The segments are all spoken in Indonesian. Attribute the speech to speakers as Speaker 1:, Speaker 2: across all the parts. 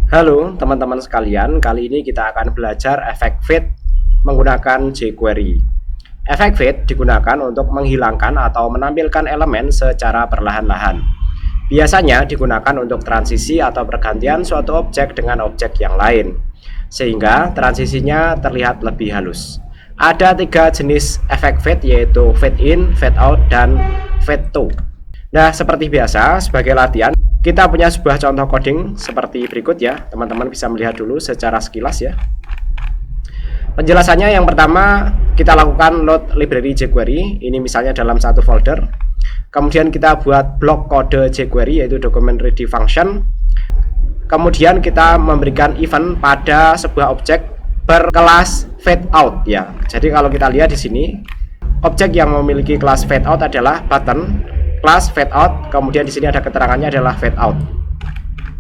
Speaker 1: Halo teman-teman sekalian, kali ini kita akan belajar efek fade menggunakan jQuery. Efek fade digunakan untuk menghilangkan atau menampilkan elemen secara perlahan-lahan. Biasanya digunakan untuk transisi atau pergantian suatu objek dengan objek yang lain, sehingga transisinya terlihat lebih halus. Ada 3 jenis efek fade, yaitu fade in, fade out, dan fade to. Nah, seperti biasa, sebagai latihan kita punya sebuah contoh coding seperti berikut ya. Teman-teman bisa melihat dulu secara sekilas ya. Penjelasannya, yang pertama kita lakukan load library jQuery. Ini misalnya dalam satu folder. Kemudian kita buat blok kode jQuery, yaitu document ready function. Kemudian kita memberikan event pada sebuah objek berkelas fade out ya. Jadi kalau kita lihat di sini, objek yang memiliki kelas fade out adalah button kelas fade out, kemudian di sini ada keterangannya adalah fade out.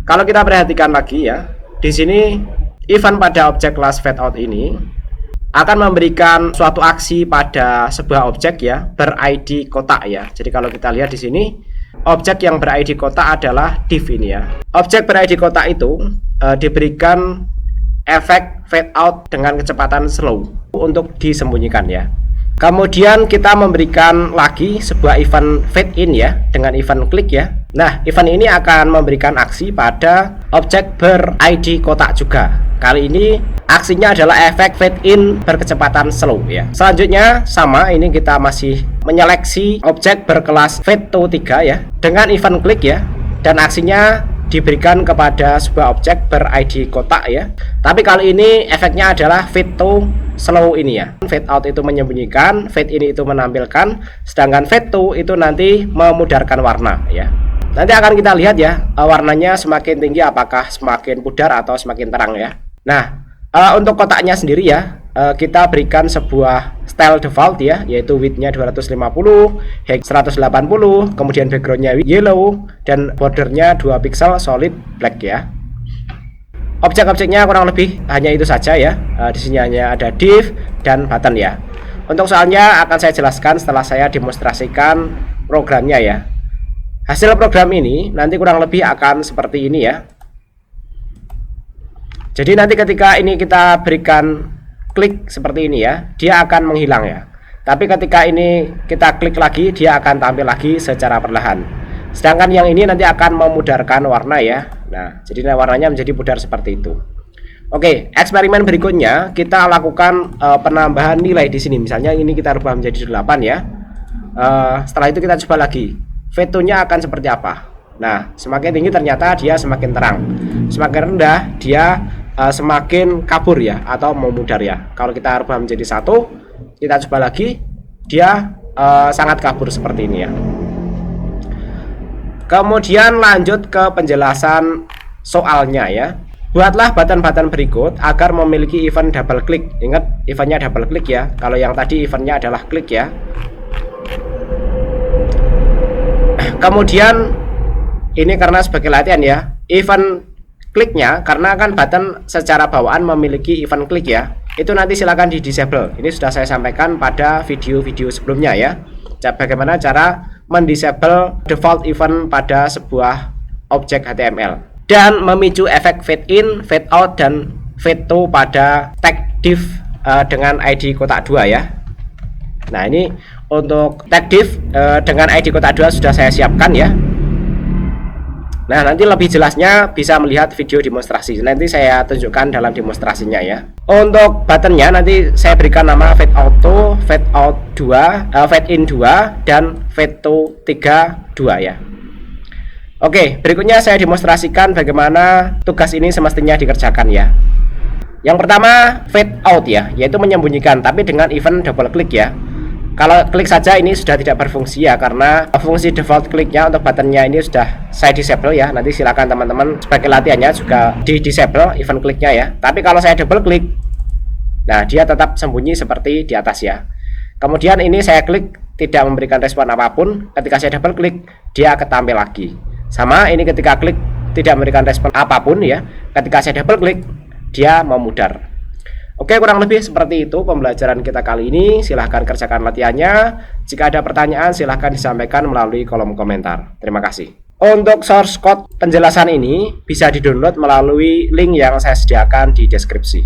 Speaker 1: Kalau kita perhatikan lagi ya, di sini event pada objek kelas fade out ini akan memberikan suatu aksi pada sebuah objek ya, ber-ID kotak ya. Jadi kalau kita lihat di sini, objek yang ber-ID kotak adalah div ini ya. Objek ber-ID kotak itu diberikan efek fade out dengan kecepatan slow untuk disembunyikan ya. Kemudian kita memberikan lagi sebuah event fade in ya, dengan event klik ya. Nah, event ini akan memberikan aksi pada objek ber-ID kotak juga. Kali ini aksinya adalah efek fade in berkecepatan slow ya. Selanjutnya sama, ini kita masih menyeleksi objek berkelas fade to 3 ya, dengan event klik ya, dan aksinya diberikan kepada sebuah objek ber-ID kotak ya. Tapi kali ini efeknya adalah fade to slow ini ya. Fade out itu menyembunyikan, fade in itu menampilkan, sedangkan fade to itu nanti memudarkan warna ya. Nanti akan kita lihat ya, warnanya semakin tinggi apakah semakin pudar atau semakin terang ya. Nah, untuk kotaknya sendiri ya, kita berikan sebuah style default ya, yaitu widthnya 250, height 180, kemudian backgroundnya yellow, dan bordernya 2 pixel solid black ya. Objek-objeknya kurang lebih hanya itu saja ya. Di sini hanya ada div dan button ya. Untuk soalnya akan saya jelaskan setelah saya demonstrasikan programnya ya. Hasil program ini nanti kurang lebih akan seperti ini ya. Jadi nanti ketika ini kita berikan klik seperti ini ya, dia akan menghilang ya. Tapi ketika ini kita klik lagi, dia akan tampil lagi secara perlahan. Sedangkan yang ini nanti akan memudarkan warna ya. Nah, jadi warnanya menjadi pudar seperti itu. Oke, eksperimen berikutnya kita lakukan penambahan nilai di sini. Misalnya ini kita rubah menjadi 8 ya. Setelah itu kita coba lagi. Fade-nya akan seperti apa? Nah, semakin tinggi ternyata dia semakin terang. Semakin rendah dia semakin kabur ya, atau memudar ya. Kalau kita rubah menjadi 1, kita coba lagi, dia sangat kabur seperti ini ya. Kemudian lanjut ke penjelasan soalnya ya. Buatlah button-button berikut agar memiliki event double click. Ingat, eventnya double click ya. Kalau yang tadi eventnya adalah klik ya. Kemudian ini karena sebagai latihan ya, event kliknya, karena kan button secara bawaan memiliki event klik ya, itu nanti silakan di disable. Ini sudah saya sampaikan pada video-video sebelumnya ya, bagaimana cara mendisable default event pada sebuah objek HTML, dan memicu efek fade in, fade out, dan fade to pada tag div dengan ID kotak 2 ya. Nah, ini untuk tag div dengan ID kotak 2 sudah saya siapkan ya. Nah, nanti lebih jelasnya bisa melihat video demonstrasi. Nanti saya tunjukkan dalam demonstrasinya ya. Untuk buttonnya nanti saya berikan nama fade auto, fade out 2, fade in 2, dan fade to 3 2 ya. Oke, berikutnya saya demonstrasikan bagaimana tugas ini semestinya dikerjakan ya. Yang pertama fade out ya, yaitu menyembunyikan, tapi dengan event double click ya. Kalau klik saja ini sudah tidak berfungsi ya, karena fungsi default kliknya untuk buttonnya ini sudah saya disable ya. Nanti silakan teman-teman sebagai latihannya juga di disable event kliknya ya. Tapi kalau saya double klik, nah dia tetap sembunyi seperti di atas ya. Kemudian ini saya klik tidak memberikan respon apapun. Ketika saya double klik, dia ketampil lagi. Sama, ini ketika klik tidak memberikan respon apapun ya. Ketika saya double klik, dia memudar. Oke, kurang lebih seperti itu pembelajaran kita kali ini. Silahkan kerjakan latihannya. Jika ada pertanyaan, silahkan disampaikan melalui kolom komentar. Terima kasih. Untuk source code penjelasan ini bisa di-download melalui link yang saya sediakan di deskripsi.